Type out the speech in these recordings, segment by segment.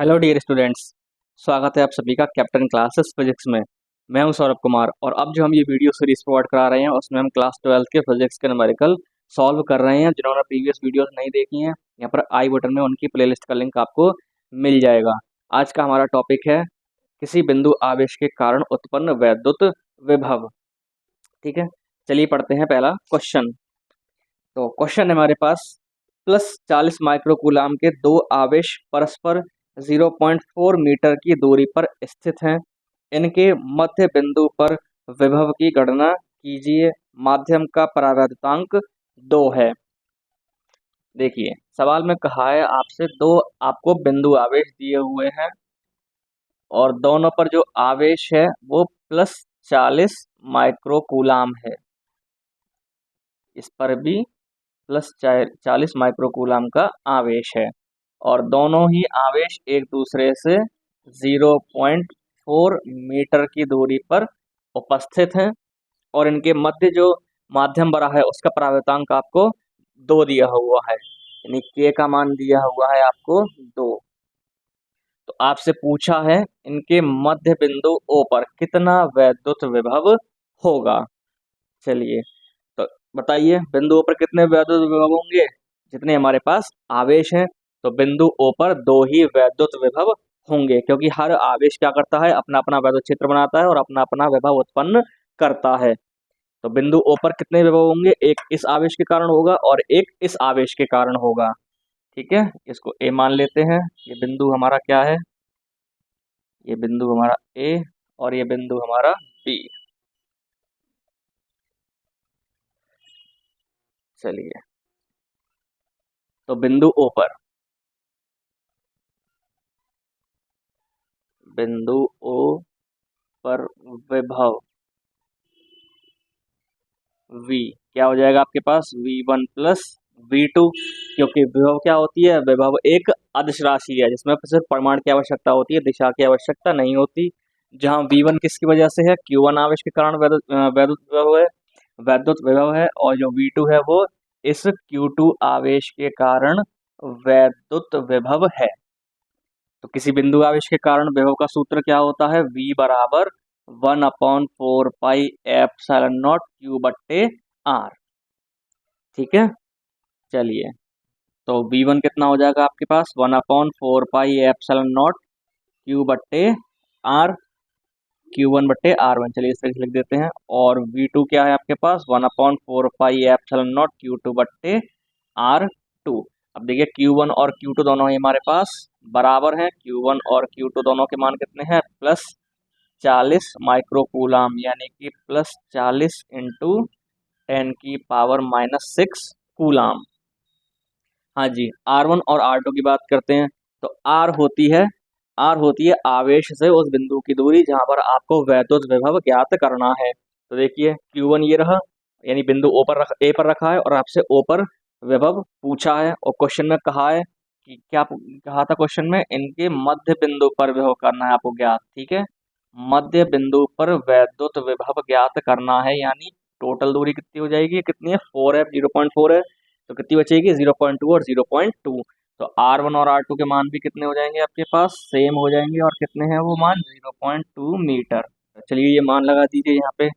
Hello dear students. स्वागत है आप सभी का कैप्टन क्लासेस फिजिक्स में। मैं हूं सौरभ कुमार और अब जो हम ये वीडियो सीरीज प्रोवाइड करा रहे हैं उसमें हम क्लास 12 के फिजिक्स के न्यूमेरिकल सॉल्व कर रहे हैं। जिन्होंने प्रीवियस वीडियोस नहीं देखी हैं, यहाँ पर आई बटन में उनकी प्लेलिस्ट का लिंक आपको मिल जाएगा। आज का हमारा टॉपिक है किसी बिंदु आवेश के कारण उत्पन्न वैद्युत विभव। ठीक है, चलिए पढ़ते हैं पहला क्वेश्चन। तो क्वेश्चन है हमारे पास, +40 माइक्रोकूलाम के दो आवेश परस्पर 0.4 मीटर की दूरी पर स्थित हैं। इनके मध्य बिंदु पर विभव की गणना कीजिए। माध्यम का परावैद्युतांक 2 है। देखिए सवाल में कहा है आपसे दो आपको बिंदु आवेश दिए हुए हैं और दोनों पर जो आवेश है वो +40 माइक्रोकूलाम है। इस पर भी +40 माइक्रोकूलाम का आवेश है और दोनों ही आवेश एक दूसरे से 0.4 मीटर की दूरी पर उपस्थित हैं और इनके मध्य जो माध्यम बना है उसका परावर्तांक आपको 2 दिया हुआ है, यानी k का मान दिया हुआ है आपको 2। तो आपसे पूछा है इनके मध्य बिंदु O पर कितना वैद्युत विभव होगा। चलिए तो बताइए बिंदुओं पर कितने वैद्युत विभव होंगे। जितने हमारे पास आवेश हैं तो बिंदु O पर 2 ही वैद्युत विभव होंगे, क्योंकि हर आवेश क्या करता है, अपना अपना वैद्युत क्षेत्र बनाता है और अपना अपना विभव उत्पन्न करता है। तो बिंदु O पर कितने विभव होंगे, एक इस आवेश के कारण होगा और एक इस आवेश के कारण होगा। ठीक है, इसको A मान लेते हैं। ये बिंदु हमारा क्या है, ये बिंदु हमारा A और ये बिंदु हमारा B। चलिए तो बिंदु O पर विभव V क्या हो जाएगा आपके पास, V1 प्लस V2। क्योंकि विभव क्या होती है, विभव एक अदिश राशि है जिसमें सिर्फ परिमाण की आवश्यकता होती है, दिशा की आवश्यकता नहीं होती। जहाँ V1 किसकी वजह से है, Q1 आवेश के कारण वैद्युत विभव है, और जो V2 है वो इस Q2 आवेश के कारण वैद्युत विभव है। तो किसी बिंदु आवेश के कारण विभव का सूत्र क्या होता है, V बराबर 1/4πε0 Q/R। ठीक है, चलिए तो V1 कितना हो जाएगा आपके पास, 1/4πε0 Q/R, Q1/R1। चलिए इस तरह से लिख देते हैं। और V2 क्या है आपके पास, 1/4πε0 Q2/R2। अब देखिए Q1 और Q2 दोनों ही हमारे पास बराबर हैं। Q1 और Q2 दोनों के मान कितने हैं, +40 माइक्रोकूलाम, यानी कि +40 इंटू 10⁻⁻6 कूलाम। हाँ जी, R1 और R2 की बात करते हैं तो R होती है आवेश से उस बिंदु की दूरी जहां पर आपको वैद्युत विभव ज्ञात करना है। तो देखिए Q1 ये रहा, यानी बिंदु A पर रखा है और आपसे O पर विभव पूछा है और क्वेश्चन में कहा है कि क्या कहा था क्वेश्चन में, इनके मध्य बिंदु पर विभव करना है आपको ज्ञात। ठीक है, मध्य बिंदु पर वैद्युत विभव ज्ञात करना है, यानी टोटल दूरी कितनी हो जाएगी, कितनी है 4 है, 0.4 है, तो कितनी बचेगी 0.2 और 0.2। तो R1 और R2 के मान भी कितने हो जाएंगे आपके पास, सेम हो जाएंगे। और कितने हैं वो मान, 0.2 मीटर। तो चलिए ये मान लगा दीजिए यहाँ पे।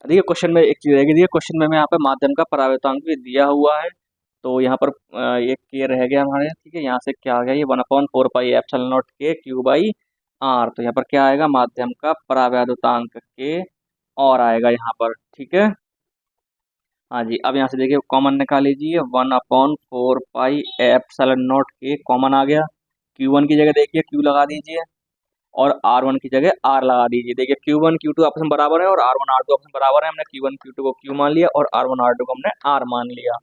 देखिए क्वेश्चन में एक चीज रहेगी, देखिए क्वेश्चन में यहाँ पे माध्यम का परावर्तांक भी दिया हुआ है। तो यहाँ पर एक के रह गया हमारे, ठीक है, यहाँ से क्या आ गया, ये 1/4πε0 के Q/R। तो यहाँ पर क्या आएगा, माध्यम का परावैद्युतांक के और आएगा यहाँ पर। ठीक है, हाँ जी। अब यहाँ से देखिए कॉमन निकाल लीजिए, 1/4πε0 के कॉमन आ गया। Q1 की जगह देखिए Q लगा दीजिए और R1 की जगह R लगा दीजिए। देखिए Q1 Q2 आपस में बराबर है और R1 R2 आपस में बराबर है। हमने Q1 Q2 को Q मान लिया और R1 R2 को हमने R मान लिया।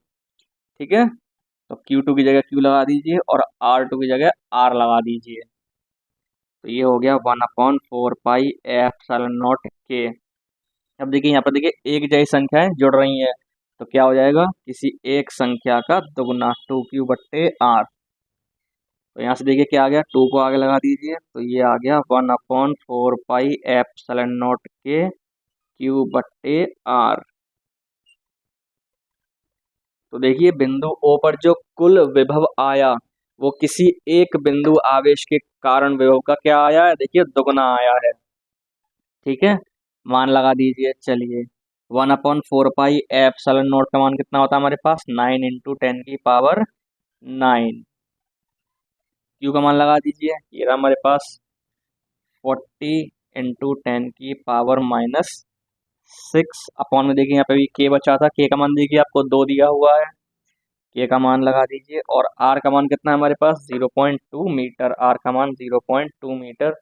ठीक है, तो Q2 की जगह Q लगा दीजिए और R2 की जगह R लगा दीजिए। तो ये हो गया 1/4πε0 के। अब देखिए यहाँ पर देखिए एक जैसी संख्याएं जुड़ रही हैं, तो क्या हो जाएगा, किसी एक संख्या का दुगुना 2Q/R। तो यहाँ से देखिए क्या आ गया, 2 को आगे लगा दीजिए तो ये आ गया 1/4πε0 के Q/R। तो देखिए बिंदु O पर जो कुल विभव आया वो किसी एक बिंदु आवेश के कारण विभव का क्या आया है, देखिए दुगना आया है। ठीक है, मान लगा दीजिए। चलिए 1/4 पाई एप्सिलॉन नॉट का मान कितना होता है हमारे पास, 9 × 10⁹ क्यू का मान लगा दीजिए, ये रहा हमारे पास 40 × 10⁻⁶ अपॉन में देखिए यहाँ पे भी के बचा था, के का मान देखिए आपको 2 दिया हुआ है, के का मान लगा दीजिए। और आर का मान कितना है हमारे पास, 0.2 मीटर, आर का मान 0.2 मीटर।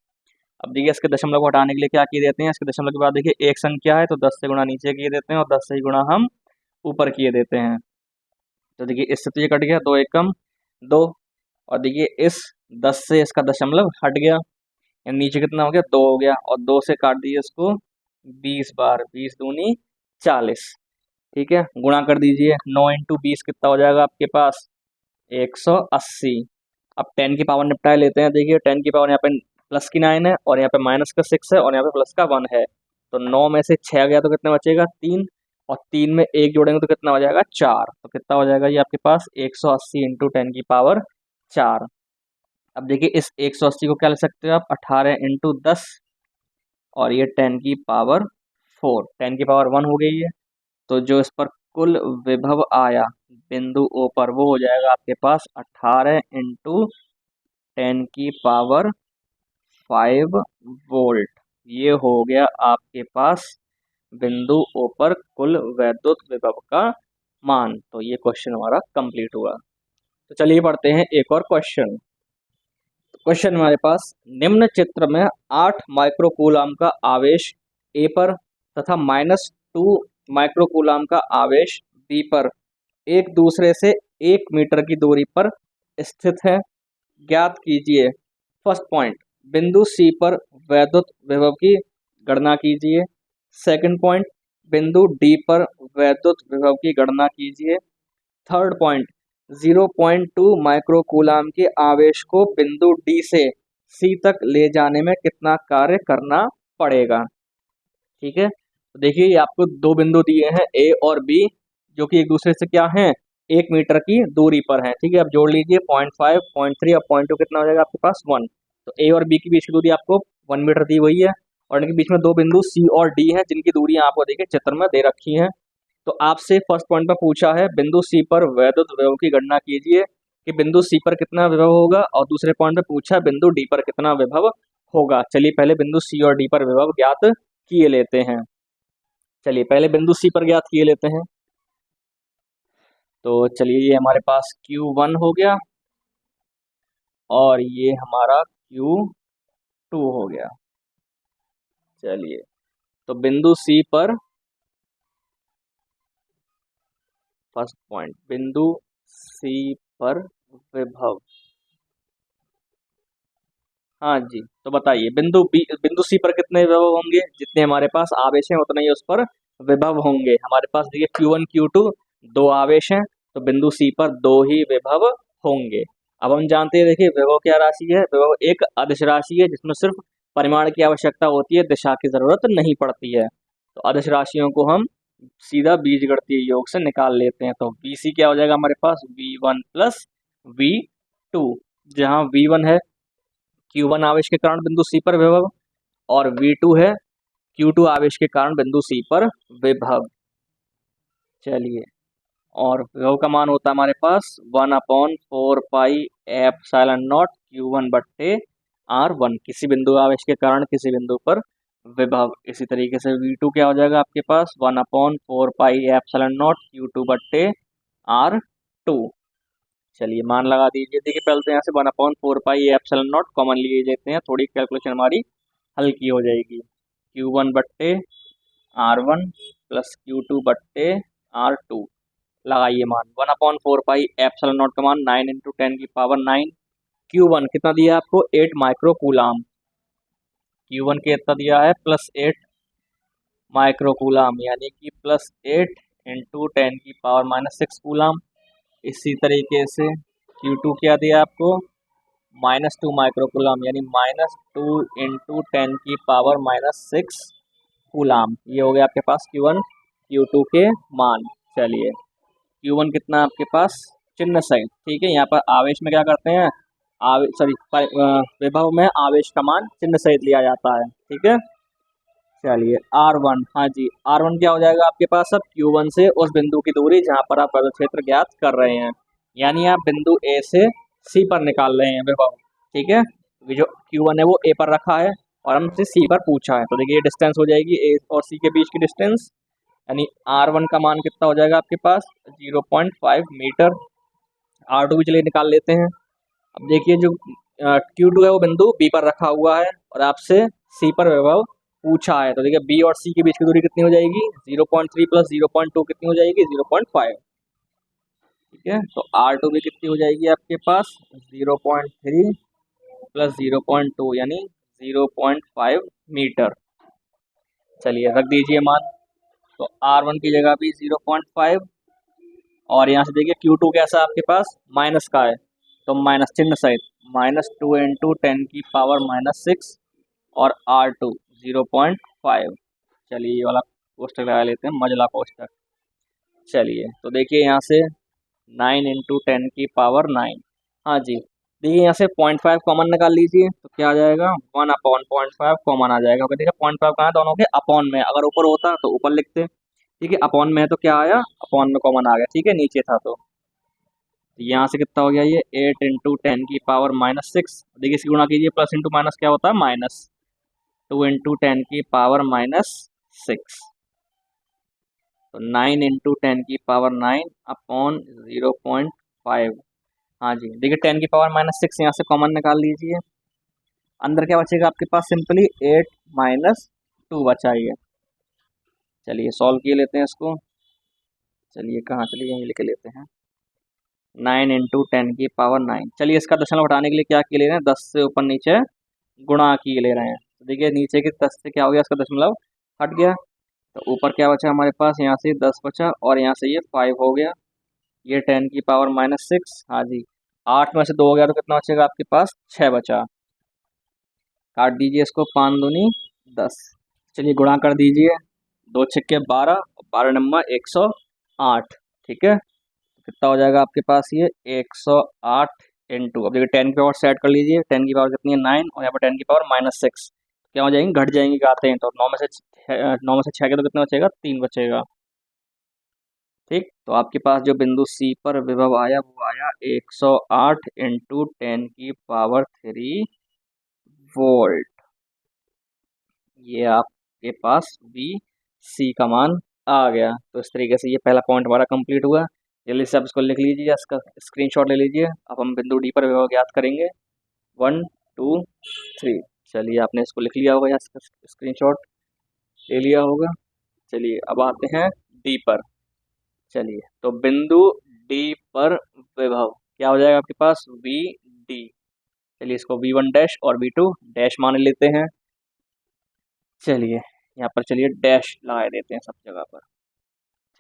अब देखिए इसके दशमलव को हटाने के लिए क्या किए देते हैं, इसके दशमलव के बाद देखिए एक संख्या है तो 10 से गुणा नीचे किए देते हैं और 10 से ही गुणा हम ऊपर किए देते हैं। तो देखिए इससे तो ये कट गया, 2 एकम 2, और देखिए इस 10 से इसका दशमलव हट गया, नीचे कितना हो गया, 2 हो गया, और 2 से काट दीजिए इसको 20 बार, 20 दूनी 40। ठीक है, गुणा कर दीजिए, 9 × 20 कितना हो जाएगा आपके पास, 180। अब 10 की पावर निपटाए लेते हैं। देखिए 10 की पावर यहाँ पे प्लस की 9 है और यहाँ पे माइनस का 6 है और यहाँ पे प्लस का 1 है, तो 9 में से 6 गया तो कितना बचेगा, 3, और 3 में 1 जोड़ेंगे तो कितना हो जाएगा, 4। तो कितना हो जाएगा ये आपके पास 180 × 10 की पावर 4। अब देखिए इस 180 को क्या लिख सकते हो आप, 18 × 10, और ये 10 की पावर 4, 10 की पावर 1 हो गई है। तो जो इस पर कुल विभव आया बिंदु ओ पर वो हो जाएगा आपके पास 18 × 10 की पावर 5 वोल्ट। ये हो गया आपके पास बिंदु ओ पर कुल वैद्युत विभव का मान। तो ये क्वेश्चन हमारा कंप्लीट हुआ। तो चलिए पढ़ते हैं एक और क्वेश्चन। क्वेश्चन हमारे पास, निम्न चित्र में 8 माइक्रोकूलाम का आवेश ए पर तथा -2 माइक्रोकूलाम का आवेश बी पर एक दूसरे से 1 मीटर की दूरी पर स्थित है। ज्ञात कीजिए, फर्स्ट पॉइंट, बिंदु सी पर वैद्युत विभव की गणना कीजिए। सेकंड पॉइंट, बिंदु डी पर वैद्युत विभव की गणना कीजिए। थर्ड पॉइंट, 0.2 माइक्रोकूलाम के आवेश को बिंदु डी से सी तक ले जाने में कितना कार्य करना पड़ेगा। ठीक है, तो देखिए ये आपको 2 बिंदु दिए हैं ए और बी, जो कि एक दूसरे से क्या हैं, 1 मीटर की दूरी पर हैं। ठीक है, अब जोड़ लीजिए 0.5, 0.3 और 0.2 कितना हो जाएगा आपके पास, 1। तो ए और बी के बीच की दूरी आपको 1 मीटर दी हुई है, और इनके बीच में 2 बिंदु सी और डी हैं, जिनकी दूरियां आपको देखिए चित्र में दे रखी हैं। तो आपसे फर्स्ट पॉइंट पर पूछा है बिंदु सी पर वैद्युत विभव की गणना कीजिए कि बिंदु सी पर कितना विभव होगा, और दूसरे पॉइंट पर पूछा बिंदु डी पर कितना विभव होगा। चलिए पहले बिंदु सी और डी पर विभव ज्ञात किए लेते हैं। चलिए पहले बिंदु सी पर ज्ञात किए लेते हैं। तो चलिए ये हमारे पास Q1 हो गया और ये हमारा Q2 हो गया। चलिए तो बिंदु सी पर फर्स्ट पॉइंट, बिंदु सी पर विभव, हाँ जी, तो बताइए बिंदु सी पर कितने विभव होंगे, जितने हमारे पास आवेश हैं उतने ही उस पर विभव होंगे। हमारे पास देखिए Q1 Q2 2 आवेश हैं, तो बिंदु सी पर 2 ही विभव होंगे। अब हम जानते हैं, देखिए विभव क्या राशि है, विभव एक अदिश राशि है जिसमें सिर्फ परिमाण की आवश्यकता होती है, दिशा की जरूरत नहीं पड़ती है। तो अदिश राशियों को हम सीधा बीजगणितीय योग से निकाल लेते हैं। तो BC क्या हो जाएगा हमारे पास, V1 + V2, जहाँ V1 है Q1 आवेश के कारण बिंदु सी पर विभव, और V2 है Q2 आवेश के कारण बिंदु सी पर विभव। चलिए, और विभव का मान होता है हमारे पास 1/4 पाई एप्सिलॉन नॉट Q1/R1, किसी बिंदु आवेश के कारण किसी बिंदु पर विभव। इसी तरीके से V2 क्या हो जाएगा आपके पास, 1/4 पाई एप्सिलॉन नॉट Q2/R2। चलिए मान लगा दीजिए। देखिए पहले तो यहाँ से 1/4 पाई एप्सिलॉन नॉट कॉमन लिए लेते हैं, थोड़ी कैलकुलेशन हमारी हल्की हो जाएगी। Q1/R1 + Q2/R2 लगाइए मान, 1/4 पाई एप्सिलॉन नॉट का मान 9 × 10 की पावर 9। Q1 कितना दिया आपको, 8 माइक्रोकूलाम, Q1 के इतना दिया है +8 माइक्रोकूलाम, यानी कि +8 × 10 की पावर -6 कूलाम। इसी तरीके से Q2 क्या दिया आपको, -2 माइक्रोकूलाम, यानी -2 × 10 की पावर -6 कूलाम। ये हो गया आपके पास Q1 Q2 के मान। चलिए Q1 कितना आपके पास चिन्ह सहित। ठीक है, यहाँ पर आवेश में क्या करते हैं, विभव में आवेश का मान चिन्ह सहित लिया जाता है। ठीक है, चलिए R1, हाँ जी R1 क्या हो जाएगा आपके पास, अब Q1 से उस बिंदु की दूरी जहाँ पर आप विद्युत क्षेत्र ज्ञात कर रहे हैं, यानी आप बिंदु A से C पर निकाल रहे हैं विभव। ठीक है, जो Q1 है वो A पर रखा है और हमसे C पर पूछा है, तो देखिए ये डिस्टेंस हो जाएगी A और C के बीच की डिस्टेंस, यानी R1 का मान कितना हो जाएगा आपके पास 0.5 मीटर। R2 भी चलिए निकाल लेते हैं। अब देखिए जो Q2 है वो बिंदु B पर रखा हुआ है और आपसे C पर विभव पूछा है, तो देखिए B और C के बीच की दूरी कितनी हो जाएगी 0.3 प्लस 0.2 कितनी हो जाएगी 0.5। ठीक है, तो R2 भी कितनी हो जाएगी आपके पास 0.3 प्लस 0.2 यानी 0.5 मीटर। चलिए रख दीजिए मान, तो R1 की जगह भी 0.5 और यहाँ से देखिए Q2 कैसा आपके पास माइनस का है, तो माइनस चिन्ह सहित -2 इंटू 10⁻⁻6 और R2 0.5। चलिए ये वाला कोष्टक लगा लेते हैं, मजला कोष्टक। चलिए तो देखिए यहाँ से 9 इंटू 10⁻9, हाँ जी देखिए यहाँ से 0.5 कॉमन निकाल लीजिए, तो क्या आ जाएगा 1/0.5 कॉमन आ जाएगा। ओके देखिए 0.5 कहाँ है, दोनों के अपॉन में, अगर ऊपर होता तो ऊपर लिखते। ठीक है, अपॉन में है तो क्या आया, अपॉन में कॉमन आ गया। ठीक है, नीचे था तो यहाँ से कितना हो गया ये 8 इंटू 10⁻⁻6। देखिए इसकी गुणा कीजिए, प्लस इंटू माइनस क्या होता है माइनस, 2 इंटू 10⁻⁻6, तो 9 इंटू 10⁻9 अपॉन 0.5। हाँ जी देखिए 10⁻⁻6 यहाँ से कॉमन निकाल लीजिए, अंदर क्या बचेगा आपके पास सिंपली 8 माइनस 2 बचा ही है। चलिए सॉल्व किए लेते हैं इसको। चलिए कहाँ चलिए यहीं लिख लेते हैं 9 इंटू 10⁻9। चलिए इसका दशमलव हटाने के लिए क्या किए ले रहे हैं, 10 से ऊपर नीचे गुणा किए ले रहे हैं, तो देखिए नीचे के 10 से क्या हो गया, इसका दशमलव हट गया, तो ऊपर क्या बचा हमारे पास, यहाँ से 10 बचा और यहाँ से ये 5 हो गया, ये 10⁻⁻6। हाँ जी 8 में से 2 हो गया तो कितना बचेगा आपके पास 6 बचा, काट दीजिए इसको, 5 दूनी 10। चलिए गुणा कर दीजिए, 2 छक्के 12, 12 नंबर 108। ठीक है, कितना हो जाएगा आपके पास ये 108 इंटू, अब देखिए 10 की पावर सेट कर लीजिए, 10 की पावर कितनी है 9 और यहाँ पर 10⁻⁻6, क्या हो जाएंगे घट जाएंगी, आते हैं तो 9 में से 6 के तो कितना बचेगा 3 बचेगा। ठीक, तो आपके पास जो बिंदु C पर विभव आया वो आया 108 इंटू 10⁻3 वोल्ट। ये आपके पास VC का मान आ गया। तो इस तरीके से ये पहला पॉइंट हमारा कंप्लीट हुआ। जल्दी से आप इसको लिख लीजिए, इसका स्क्रीनशॉट ले लीजिए। अब हम बिंदु डी पर विभव ज्ञात करेंगे 1 2 3। चलिए आपने इसको लिख लिया होगा या इसका स्क्रीनशॉट ले लिया होगा। चलिए अब आते हैं डी पर। चलिए तो बिंदु डी पर विभव क्या हो जाएगा आपके पास VD। चलिए इसको V1 डैश और V2 डैश मान लेते हैं। चलिए यहाँ पर चलिए डैश लगा देते हैं सब जगह पर।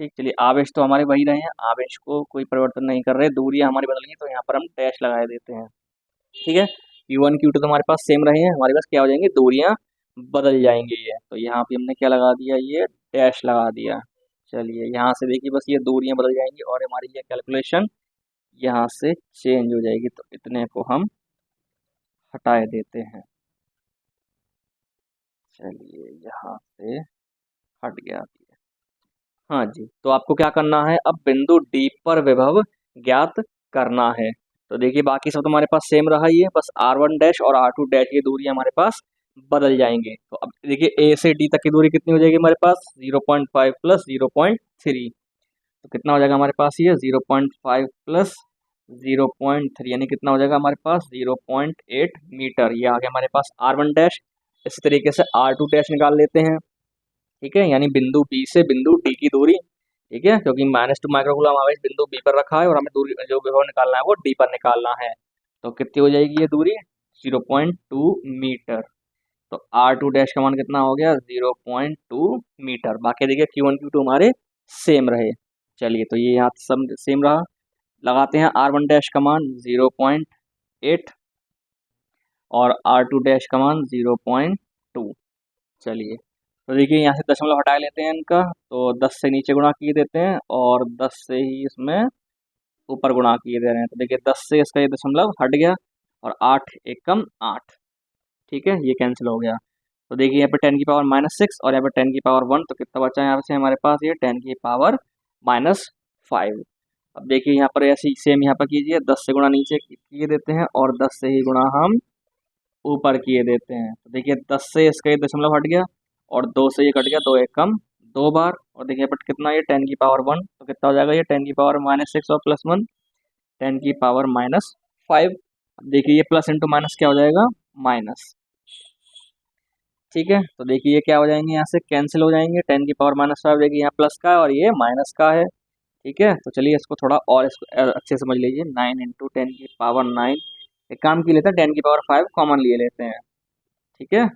ठीक, चलिए आवेश तो हमारे वही रहे हैं, आवेश को कोई परिवर्तन नहीं कर रहे, दूरियां हमारी बदल गई तो यहाँ पर हम डैश लगा देते हैं। ठीक है, Q1 Q2 तो हमारे पास सेम रहे हैं, हमारे पास क्या हो जाएंगे दूरियां बदल जाएंगी। ये तो यहाँ पे हमने क्या लगा दिया, ये डैश लगा दिया। चलिए यहाँ से देखिए बस ये दूरियां बदल जाएंगी और हमारी ये कैलकुलेशन यहाँ से चेंज हो जाएगी, तो इतने को हम हटाए देते हैं। चलिए यहाँ से हट गया। हाँ जी, तो आपको क्या करना है, अब बिंदु डी पर विभव ज्ञात करना है। तो देखिए बाकी सब तो हमारे पास सेम रहा ही है, बस R1 डैश और R2 डैश की दूरी हमारे पास बदल जाएंगे। तो अब देखिए A से D तक की दूरी कितनी हो जाएगी हमारे पास 0.5 प्लस 0.3, तो कितना हो जाएगा हमारे पास ये 0.5 प्लस 0.3 यानी कितना हो जाएगा हमारे पास 0.8 मीटर। ये आ गया हमारे पास R1 डैश। इसी तरीके से R2 डैश निकाल लेते हैं। ठीक है, यानी बिंदु बी से बिंदु डी की दूरी। ठीक है, क्योंकि -2 माइक्रोकूलम आवेश बिंदु बी पर रखा है और हमें दूरी जो विभव निकालना है वो डी पर निकालना है, तो कितनी हो जाएगी ये दूरी 0.2 मीटर। तो R2 डैश का मान कितना हो गया 0.2 मीटर। बाकी देखिए Q1 Q2 हमारे सेम रहे। चलिए तो ये यहाँ सब सेम रहा, लगाते हैं R1 डैश का मान 0.8 और R2 डैश का मान 0.2। चलिए तो देखिए यहाँ से दशमलव हटा लेते हैं इनका, तो 10 से नीचे गुणा किए देते हैं और 10 से ही इसमें ऊपर गुणा किए दे रहे हैं। तो देखिए 10 से इसका ये दशमलव हट गया और 8 एकम 8, ठीक है, ये कैंसिल हो गया। तो देखिए यहाँ पे 10⁻⁻6 और यहाँ पे 10⁻1, तो कितना बचा है यहाँ से हमारे पास, ये 10⁻⁻5। अब देखिए यहाँ पर ऐसे सेम यहाँ पर कीजिए, 10 से गुणा नीचे किए देते हैं और 10 से ही गुणा हम ऊपर किए देते हैं। तो देखिए 10 से इसका ये दशमलव हट गया और 2 से ये कट गया, 2 एकम 2 बार, और देखिए बट कितना, ये 10⁻1, तो कितना हो जाएगा ये 10⁻⁻6 और +1 10⁻⁻5। अब देखिए ये प्लस इंटू माइनस क्या हो जाएगा, माइनस, ठीक है। तो देखिए ये क्या हो जाएंगे, यहाँ से कैंसिल हो जाएंगे। 10⁻⁻5 देखिए यहाँ प्लस का है और ये माइनस का है, ठीक है। तो चलिए इसको थोड़ा और इसको अच्छे से समझ लीजिए। 9 इंटू 10⁻9, एक काम की लेते हैं 10⁻5 कॉमन लिए लेते हैं, ठीक है,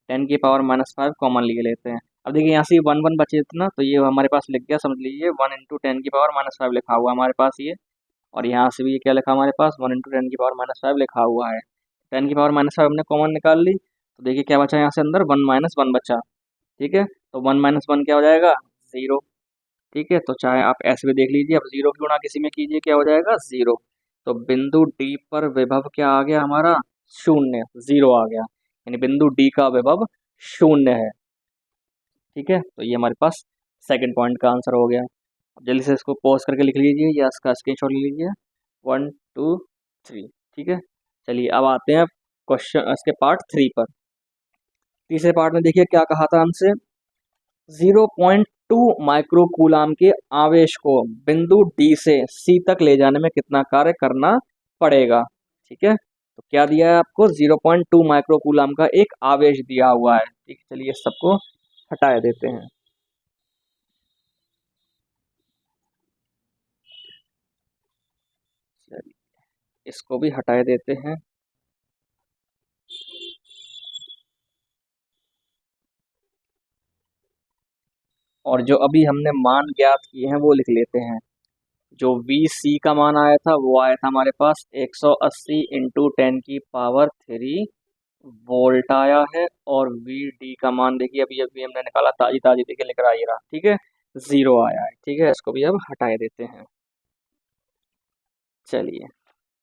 10⁻⁻5 कॉमन लिए लेते हैं। अब देखिए यहाँ से 1 1 बचे इतना, तो ये हमारे पास लिख गया, समझ लीजिए 1 इंटू 10⁻⁻5 लिखा हुआ हमारे पास ये, और यहाँ से भी ये क्या लिखा हमारे पास, 1 इंटू 10⁻⁻5 लिखा हुआ है। 10⁻⁻5 हमने कॉमन निकाल ली, तो देखिए क्या बचा यहाँ से अंदर, 1 - 1 बचा, ठीक है। तो 1 - 1 क्या हो जाएगा, 0, ठीक है। तो चाहे आप ऐसे भी देख लीजिए, अब 0 की गुणा किसी में कीजिए, क्या हो जाएगा, 0। तो बिंदु डी पर विभव क्या आ गया हमारा, शून्य, 0 आ गया, यानी बिंदु डी का विभव शून्य है, ठीक है। तो ये हमारे पास सेकंड पॉइंट का आंसर हो गया। अब जल्दी से इसको पॉज करके लिख लीजिए या इसका स्क्रीनशॉट ले लीजिए, 1 2 3, ठीक है। चलिए अब आते हैं क्वेश्चन इसके पार्ट 3 पर। तीसरे पार्ट में देखिए क्या कहा था हमसे, 0.2 माइक्रो कूलाम के आवेश को बिंदु डी से सी तक ले जाने में कितना कार्य करना पड़ेगा, ठीक है। तो क्या दिया है आपको, 0.2 माइक्रो कूलाम का एक आवेश दिया हुआ है, ठीक है। चलिए सबको हटा देते हैं। चलिए इसको भी हटा देते हैं। और जो अभी हमने मान ज्ञात किए हैं वो लिख लेते हैं। जो VC का मान आया था वो आया था हमारे पास 180 इंटू 10⁻³ वोल्ट आया है, और VD का मान देखिए अभी अभी हमने निकाला, ताजी ताजी देखिए लिख रहा है ये रहा, ठीक है, 0 आया है, ठीक है। इसको भी अब हटा देते हैं। चलिए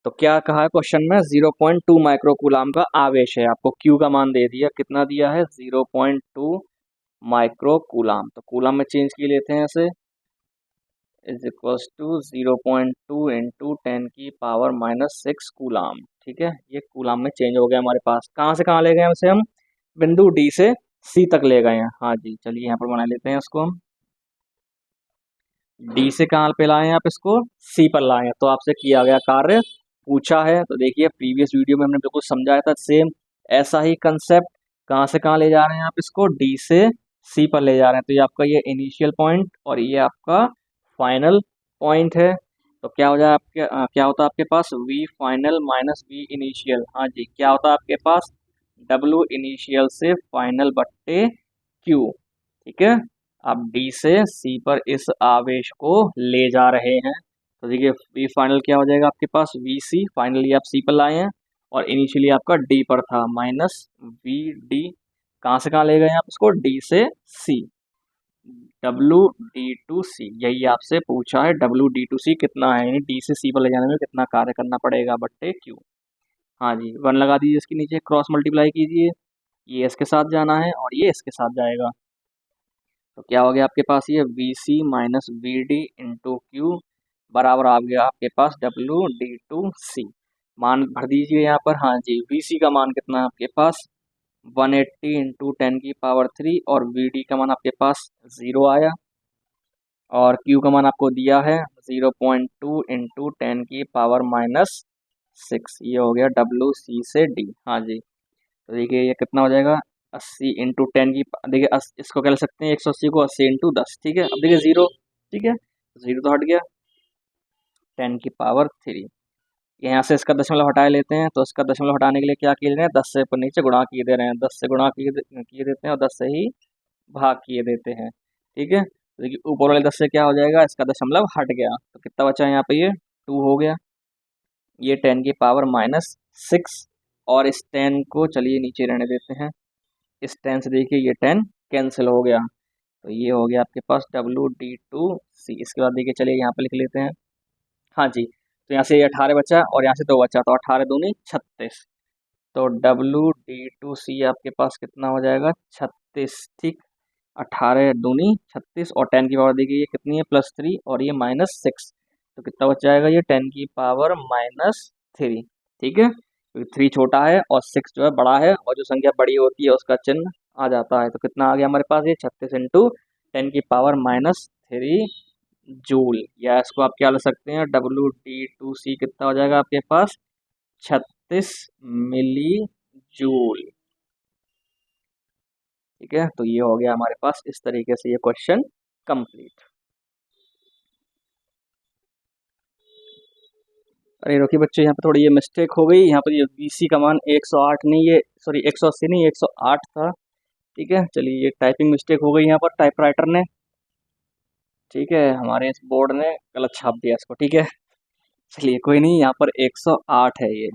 तो क्या कहा है क्वेश्चन में, 0.2 माइक्रो कूलाम का आवेश है, आपको Q का मान दे दिया, कितना दिया है, 0.2 माइक्रो कूलाम। तो कूलाम में चेंज किए लेते हैं इसे, is equals to 0.2 into 10⁻⁻6 coulomb, ठीक है। ये कूलाम में चेंज हो गया हमारे पास। कहाँ से कहाँ ले गए उसे हम, बिंदु डी से सी तक ले गए हैं। हाँ जी, चलिए यहाँ पर बना लेते हैं इसको हम, डी से कहाँ पे लाए हैं आप, इसको सी पर लाए हैं, तो आपसे किया गया कार्य पूछा है। तो देखिए प्रीवियस वीडियो में हमने बिल्कुल समझाया था, सेम ऐसा ही कंसेप्ट, कहाँ से कहाँ ले जा रहे हैं आप इसको, डी से सी पर ले जा रहे हैं। तो ये आपका ये इनिशियल पॉइंट और ये आपका फाइनल पॉइंट है। तो क्या हो जाए आपके क्या होता है आपके पास, v final minus v initial, हाँ जी, क्या होता है आपके पास, डब्लू इनिशियल से फाइनल बट्टे क्यू, ठीक है। आप डी से सी पर इस आवेश को ले जा रहे हैं। तो देखिए वी फाइनल क्या हो जाएगा आपके पास, वी सी, फाइनली आप सी पर लाए हैं और इनिशियली आपका डी पर था, माइनस वी डी, कहाँ से कहाँ ले गए आप इसको, डी से सी, डब्लू डी टू सी, यही आपसे पूछा है, डब्लू डी टू सी कितना है, यानी डी से सी पर ले जाने में कितना कार्य करना पड़ेगा बट्टे क्यू। हाँ जी, 1 लगा दीजिए इसके नीचे, क्रॉस मल्टीप्लाई कीजिए, ये इसके साथ जाना है और ये इसके साथ जाएगा। तो क्या हो गया आपके पास, ये V C minus V D into Q बराबर आ गया आपके पास डब्लू डी टू सी। मान भर दीजिए यहाँ पर, हाँ जी, वी सी का मान कितना है आपके पास, 180 इंटू 10⁻³ और वी डी का मान आपके पास 0 आया, और क्यू का मान आपको दिया है 0.2 इंटू 10⁻⁻6, ये हो गया डब्लू सी से डी। हाँ जी, तो देखिए ये कितना हो जाएगा, 80 इंटू 10 की, देखिए इसको क्या ले सकते हैं, 180 को 80 इंटू 10, ठीक है। अब देखिए 0, ठीक है, 0 तो हट गया, 10⁻³ यहाँ से इसका दशमलव हटा लेते हैं। तो इसका दशमलव हटाने के लिए क्या किए दे रहे हैं, 10 से ऊपर नीचे गुणा किए दे रहे हैं, 10 से गुणा किए देते हैं और 10 से ही भाग किए देते हैं, ठीक है। तो देखिए ऊपर वाले 10 से क्या हो जाएगा, इसका दशमलव हट गया, तो कितना बचा है यहाँ पे, ये 2 हो गया, ये 10⁻⁻6, और इस 10 को चलिए नीचे रहने देते हैं, इस 10 से देखिए ये 10 कैंसिल हो गया, तो ये हो गया आपके पास डब्लू डी टू सी। इसके बाद देखिए चलिए यहाँ पे लिख लेते हैं, हाँ जी, तो यहाँ से ये 18 बचा और यहाँ से 2 बचा, तो 18 दूनी 36। तो WD2C आपके पास कितना हो जाएगा, 36, ठीक। 18 दूनी 36 और 10 की पावर दी गई है कितनी है, +3 और ये -6, तो कितना बच जाएगा ये 10 की पावर -3, ठीक है। क्योंकि 3 छोटा है और 6 जो है बड़ा है, और जो संख्या बड़ी होती है उसका चिन्ह आ जाता है। तो कितना आ गया हमारे पास, ये 36 इंटू 10 की पावर -3 जूल, या इसको आप क्या ले सकते हैं, WD2C कितना हो जाएगा आपके पास, 36 मिली जूल, ठीक है। तो ये हो गया हमारे पास, इस तरीके से ये क्वेश्चन कंप्लीट। अरे रोकी बच्चे, यहाँ पे थोड़ी ये मिस्टेक हो गई, यहाँ पर ये BC का मान 108 नहीं, ये सॉरी 180 नहीं, 108 था, ठीक है। चलिए, ये टाइपिंग मिस्टेक हो गई यहाँ पर टाइपराइटर ने, ठीक है, हमारे इस बोर्ड ने गलत छाप दिया इसको, ठीक है। चलिए कोई नहीं, यहाँ पर 108 है ये,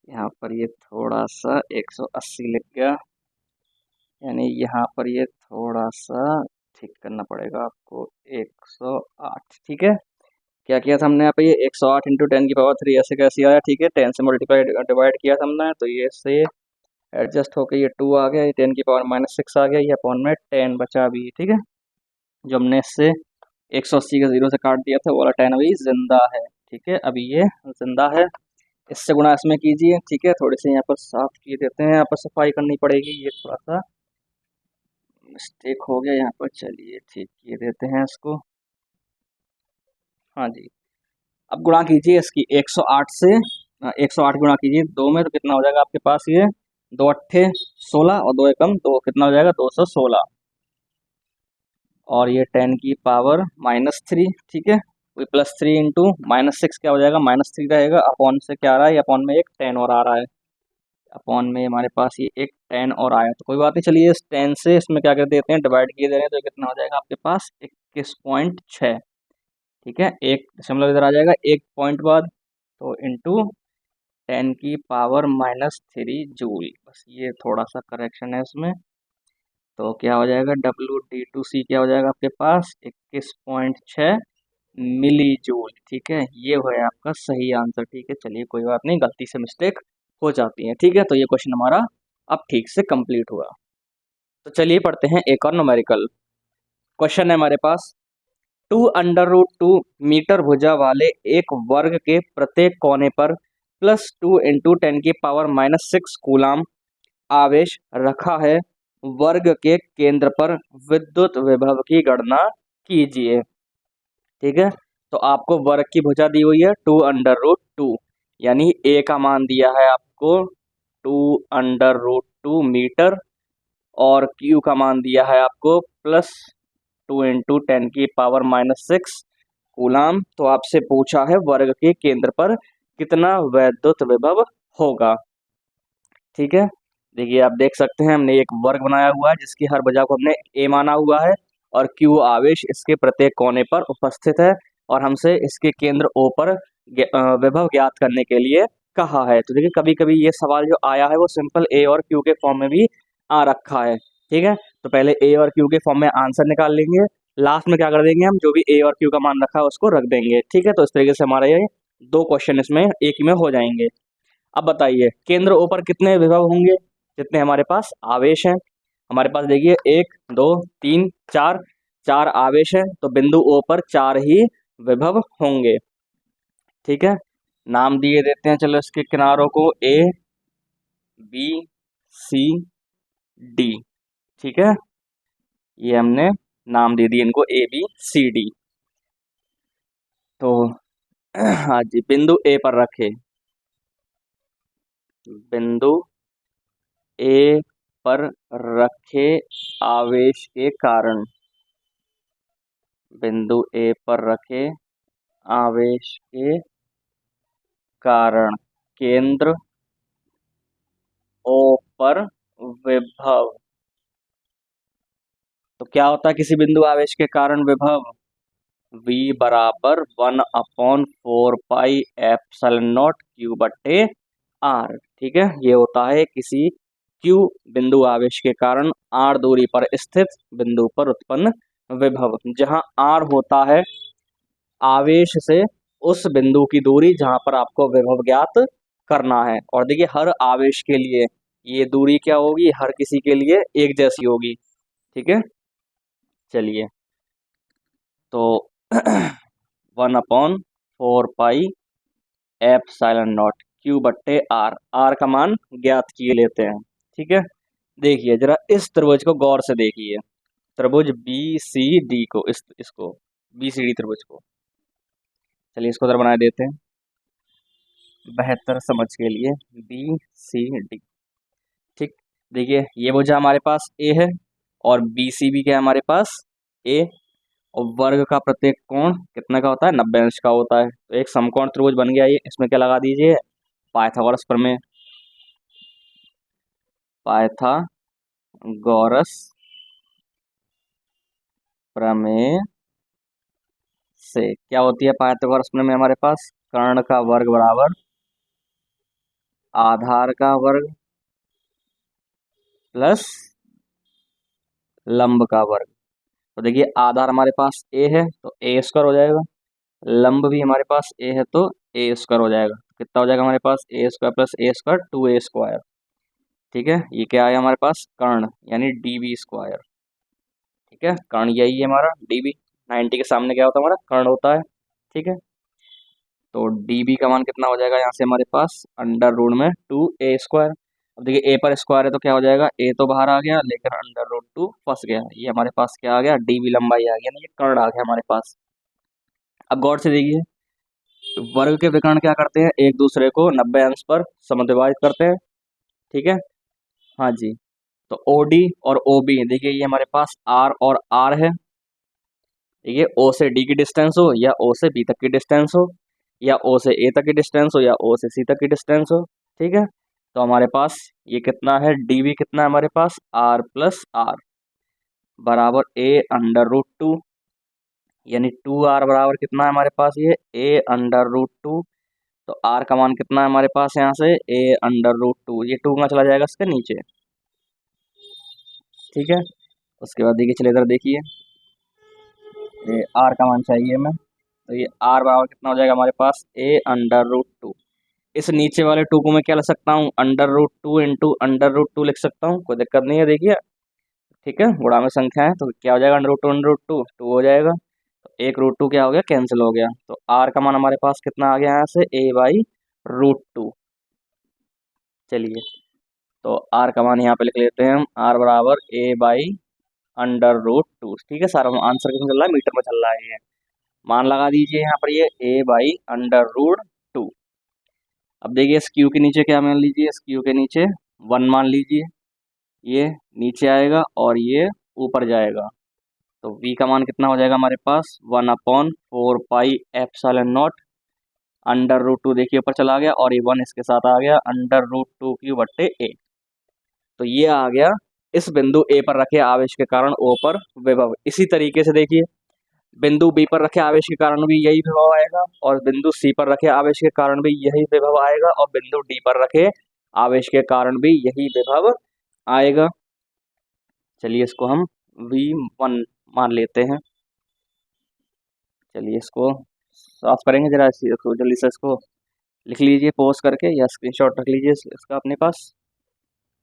यहाँ पर ये थोड़ा सा 180 लिख गया, यानी यहाँ पर ये थोड़ा सा ठीक करना पड़ेगा आपको, 108, ठीक है। क्या किया था हमने यहाँ पे, ये 108 इंटू 10 की पावर 3 ऐसे कैसे आया, ठीक है। 10 से मल्टीप्लाई डिवाइड किया था हमने, तो ये से एडजस्ट होकर ये 2 आ गया, ये 10 की पावर -6 आ गया, ये अपॉन में 10 बचा अभी, ठीक है। जो हमने इससे 180 का 0 से काट दिया था वो वाला 10 अभी जिंदा है, ठीक है, अभी ये जिंदा है। इससे गुणा इसमें कीजिए, ठीक है। थोड़ी सी यहाँ पर साफ किए देते हैं, यहाँ पर सफाई करनी पड़ेगी, ये थोड़ा सा मिस्टेक हो गया यहाँ पर, चलिए ठीक किए देते हैं इसको, हाँ जी। अब गुणा कीजिए इसकी 108 से, 108 गुणा कीजिए 2 में, तो कितना हो जाएगा आपके पास, ये 2 अट्ठे 16 और 2 एकम 2, कितना हो जाएगा 216, और ये 10 की पावर -3, ठीक है। कोई +3 इंटू -6 क्या हो जाएगा, -3 रहेगा, अपॉन से क्या आ रहा है, अपॉन में एक 10 और आ रहा है, अपॉन में हमारे पास ये एक 10 और आया, तो कोई बात नहीं। चलिए इस 10 से इसमें क्या कर देते हैं, डिवाइड किए दे रहे हैं, तो ये कितना हो जाएगा आपके पास 21.6, ठीक है। एक दशमलव इधर आ जाएगा, एक पॉइंट बाद, तो इंटू 10 की पावर -3 जूल, बस ये थोड़ा सा करेक्शन है इसमें। तो क्या हो जाएगा, WD2C क्या हो जाएगा आपके पास, 21.6 मिली जूल, ठीक है। ये हो आपका सही आंसर, ठीक है। चलिए कोई बात नहीं, गलती से मिस्टेक हो जाती है, ठीक है। तो ये क्वेश्चन हमारा अब ठीक से कंप्लीट हुआ। तो चलिए पढ़ते हैं एक और न्यूमेरिकल क्वेश्चन है हमारे पास। 2√2 मीटर भुजा वाले एक वर्ग के प्रत्येक कोने पर +2 इंटू 10 की पावर -6 कूलाम आवेश रखा है, वर्ग के केंद्र पर विद्युत विभव की गणना कीजिए, ठीक है। तो आपको वर्ग की भुजा दी हुई है 2√2, यानी ए का मान दिया है आपको 2√2 मीटर, और क्यू का मान दिया है आपको +2 इंटू 10 की पावर -6 कूलाम। तो आपसे पूछा है वर्ग के केंद्र पर कितना वैद्युत विभव होगा, ठीक है। देखिए आप देख सकते हैं, हमने एक वर्ग बनाया हुआ है जिसकी हर भुजा को हमने ए माना हुआ है, और क्यू आवेश इसके प्रत्येक कोने पर उपस्थित है, और हमसे इसके केंद्र ओ पर विभव ज्ञात करने के लिए कहा है। तो देखिए कभी कभी ये सवाल जो आया है वो सिंपल ए और क्यू के फॉर्म में भी आ रखा है, ठीक है। तो पहले ए और क्यू के फॉर्म में आंसर निकाल लेंगे, लास्ट में क्या कर देंगे, हम जो भी ए और क्यू का मान रखा है उसको रख देंगे, ठीक है। तो इस तरीके से हमारा ये 2 क्वेश्चन इसमें एक ही में हो जाएंगे। अब बताइए केंद्र ओ पर कितने विभव होंगे, जितने हमारे पास आवेश हैं। हमारे पास देखिए 1 2 3 4, 4 आवेश हैं, तो बिंदु ओ पर 4 ही विभव होंगे, ठीक है। नाम दिए देते हैं, चलो इसके किनारों को ए बी सी डी, ठीक है। ये हमने नाम दे दिए इनको ए बी सी डी। तो हाँ जी, बिंदु ए पर रखे, बिंदु ए पर रखे आवेश के कारण, बिंदु ए पर रखे आवेश के कारण केंद्र ओ पर विभव। तो क्या होता है किसी बिंदु आवेश के कारण विभव, V बराबर 1/4πε0 Q/R, ठीक है। ये होता है किसी Q बिंदु आवेश के कारण R दूरी पर स्थित बिंदु पर उत्पन्न विभव, जहां R होता है आवेश से उस बिंदु की दूरी जहां पर आपको विभव ज्ञात करना है। और देखिए हर आवेश के लिए ये दूरी क्या होगी, हर किसी के लिए एक जैसी होगी। ठीक है, चलिए तो 1/4 पाई एप्सिलॉन नॉट क्यू बट्टे आर, आर का मान ज्ञात किए लेते हैं। ठीक है, देखिए जरा इस त्रिभुज को गौर से देखिए, त्रिभुज बी सी डी को, इसको बी सी डी त्रिभुज को, चलिए इसको जरा बना देते हैं बेहतर समझ के लिए, बी सी डी। ठीक, देखिए ये भुजा हमारे पास ए है और बी सी भी क्या है हमारे पास ए, और वर्ग का प्रत्येक कोण कितने का होता है, 90 अंश का होता है। तो एक समकोण त्रिभुज बन गया ये, इसमें क्या लगा दीजिए, पाइथागोरस प्रमेय, पाइथागोरस प्रमेय से क्या होती है पाइथागोरस प्रमेय में हमारे पास, कर्ण का वर्ग बराबर आधार का वर्ग प्लस लंब का वर्ग। तो देखिए आधार हमारे पास ए है तो ए स्क्वायर हो जाएगा, लंब भी हमारे पास ए है तो ए स्क्वायर हो जाएगा। कितना हो जाएगा हमारे पास, ए स्क्वायर प्लस ए स्क्वायर 2a स्क्वायर। ठीक है, ये क्या आया हमारे पास, कर्ण यानी डीबी स्क्वायर। ठीक है, कर्ण यही है हमारा डीबी, 90 के सामने क्या होता है हमारा, कर्ण होता है। ठीक है, तो डीबी का मान कितना हो जाएगा यहाँ से हमारे पास, अंडर रूट में 2a स्क्वायर। अब देखिए ए पर स्क्वायर है तो क्या हो जाएगा, ए तो बाहर आ गया लेकिन अंडर रूट 2 फंस गया, ये हमारे पास क्या आ गया, डीबी लंबाई आ गया, ना ये कर्ण आ गया हमारे पास। अब गौर से देखिए, वर्ग के विकर्ण क्या करते हैं, एक दूसरे को 90 अंश पर समद्विभाजित करते हैं। ठीक है, हाँ जी, तो ओडी और ओबी देखिए ये हमारे पास आर और आर है। देखिए ओ से डी की डिस्टेंस हो या ओ से बी तक की डिस्टेंस हो या ओ से ए तक की डिस्टेंस हो या ओ से सी तक की डिस्टेंस हो। ठीक है, तो हमारे पास ये कितना है, डी भी कितना है हमारे पास, आर प्लस आर बराबर ए अंडर रूट 2, यानी 2r बराबर कितना है हमारे पास, ये ए अंडर रूट 2। तो आर का मान कितना है हमारे पास यहाँ से, ए अंडर रूट 2, ये 2 का चला जाएगा इसके नीचे। ठीक है, उसके बाद देखिए चलिए इधर देखिए, ये आर का मान चाहिए हमें, तो ये आर बराबर कितना हो जाएगा हमारे पास, ए अंडर रूट 2। इस नीचे वाले 2 को मैं क्या लिख सकता हूँ, under root 2 into under root 2 लिख सकता हूँ, कोई दिक्कत नहीं है। देखिए ठीक है, गुणा में संख्या है तो क्या हो जाएगा, अंडर रूट टू टू हो जाएगा, तो एक रूट 2 क्या हो गया, कैंसिल हो गया। तो आर का मान हमारे पास कितना आ गया यहाँ से, ए बाई रूट 2। चलिए तो आर का मान यहाँ पे लिख लेते हैं हम, आर बराबर ए बाई अंडर रूट 2। ठीक है, सारा आंसर कितना चल रहा है, मीटर में चल रहा है ये, मान लगा दीजिए यहाँ पर, ये ए बाई अंडर रूट 2। अब देखिए इस क्यू के नीचे क्या मान लीजिए, इस क्यू के नीचे 1 मान लीजिए, ये नीचे आएगा और ये ऊपर जाएगा। तो v का मान कितना हो जाएगा हमारे पास, 1/4 pi epsilon naught under root 2, देखिए ऊपर चला गया और ये 1 इसके साथ आ गया, अंडर रूट 2 क्यू बट्टे ए। तो ये आ गया इस बिंदु ए पर रखे आवेश के कारण ओ पर विभव। इसी तरीके से देखिए बिंदु बी पर रखे आवेश के कारण भी यही विभव आएगा, और बिंदु सी पर रखे आवेश के कारण भी यही विभव आएगा, और बिंदु डी पर रखे आवेश के कारण भी यही विभव आएगा। चलिए इसको हम V1 मान लेते हैं। चलिए इसको साफ करेंगे जरा, इसको जल्दी से इसको लिख लीजिए पोस्ट करके या स्क्रीनशॉट रख लीजिए इसका अपने पास।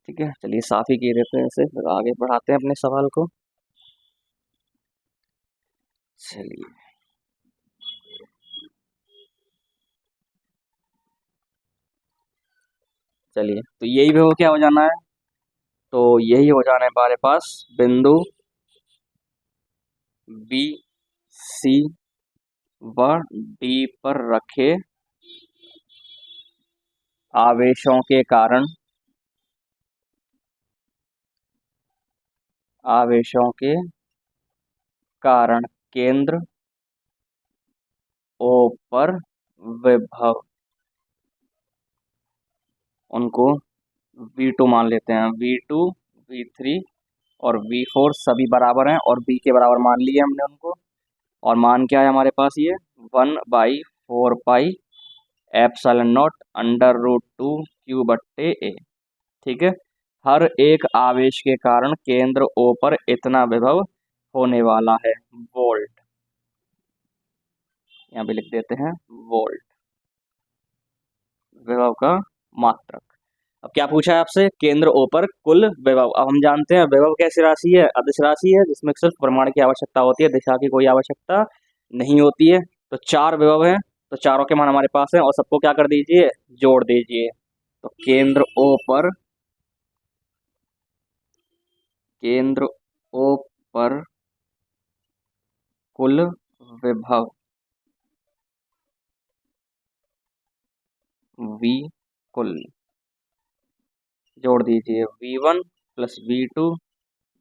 ठीक है, चलिए साफ ही किए देते हैं इसे, फिर आगे बढ़ाते हैं अपने सवाल को। चलिए चलिए तो यही भी हो क्या हो जाना है, तो यही हो जाना है हमारे पास बिंदु बी सी व डी पर रखे आवेशों के कारण, आवेशों के कारण केंद्र ओ पर विभव, उनको V2 मान लेते हैं। V2 V3 और V4 सभी बराबर हैं और B के बराबर मान लिए हमने उनको, और मान क्या है हमारे पास, ये 1/4 pi epsilon naught under root 2 Q बट्टे ए। ठीक है, हर एक आवेश के कारण केंद्र O पर इतना विभव होने वाला है, वोल्ट। यहाँ पे लिख देते हैं वोल्ट, विभव का मात्रक। अब क्या पूछा है आपसे, केंद्र O पर कुल विभव। अब हम जानते हैं विभव कैसी राशि है, अदिश राशि है, जिसमें सिर्फ परिमाण की आवश्यकता होती है, दिशा की कोई आवश्यकता नहीं होती है। तो 4 विभव हैं, तो चारों के मान हमारे पास हैं और सबको क्या कर दीजिए, जोड़ दीजिए। तो केंद्र O पर, केंद्र O पर कुल विभव V कुल, जोड़ दीजिए V1 plus V2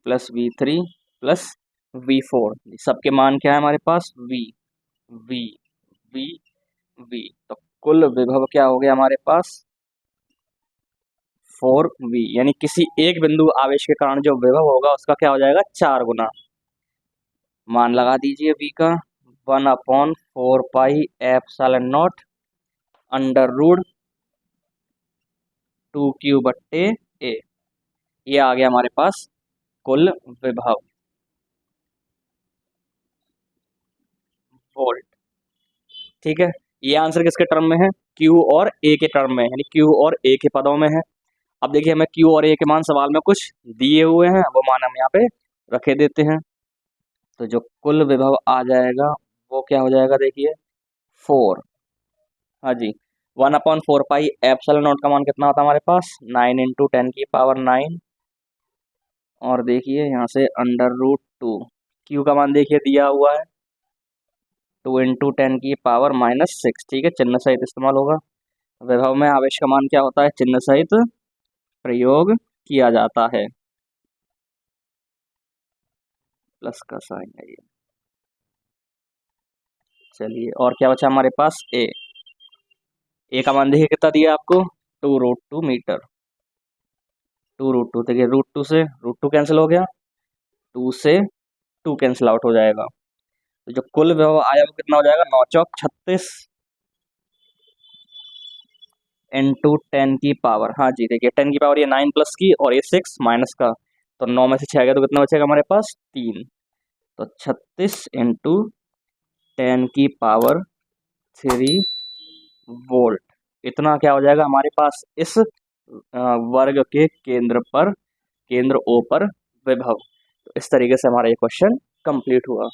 plus V3 plus V4। सबके मान क्या है हमारे पास, V V V V। तो कुल विभव क्या हो गया हमारे पास, 4V, यानी किसी एक बिंदु आवेश के कारण जो विभव होगा उसका क्या हो जाएगा, 4 गुना। मान लगा दीजिए V का, 1/4πε0 अंडर रूट 2Q/A। ये आ गया हमारे पास कुल विभव, वोल्ट। ठीक है, ये आंसर किसके टर्म में है, Q और A के टर्म में, यानी Q और A के पदों में है। अब देखिए हमें Q और A के मान सवाल में कुछ दिए हुए हैं, वो मान हम यहाँ पे रखे देते हैं। तो जो कुल विभव आ जाएगा वो क्या हो जाएगा, देखिए 4। हाँ जी, 1/4πε0 का मान कितना होता है हमारे पास, 9 × 10⁹ और देखिए यहाँ से अंडर रूट 2। Q का मान देखिए दिया हुआ है 2 × 10⁻⁻6। ठीक है, चिन्ह सहित इस्तेमाल होगा। विभव में आवेश का मान क्या होता है, चिन्ह सहित प्रयोग किया जाता है, प्लस का साइन है ये। चलिए, और क्या बचा हमारे पास, ए का मान देखिए कितना दिया आपको, 2√2 मीटर। 2√2, देखिए √2 से √2 कैंसिल हो गया, 2 से 2 कैंसिल आउट हो जाएगा। तो जो कुल विभव आया वो कितना हो जाएगा, 9 चौक 36 इंटू 10⁻। हाँ जी, देखिए 10⁻, ये 9 प्लस की और ये 6 माइनस का, तो 9 में से 6 गया तो कितना बचेगा हमारे पास, 3। तो 36 इंटू 10⁻³ वोल्ट, इतना क्या हो जाएगा हमारे पास इस वर्ग के केंद्र पर, केंद्र O पर विभव। तो इस तरीके से हमारा ये क्वेश्चन कंप्लीट हुआ।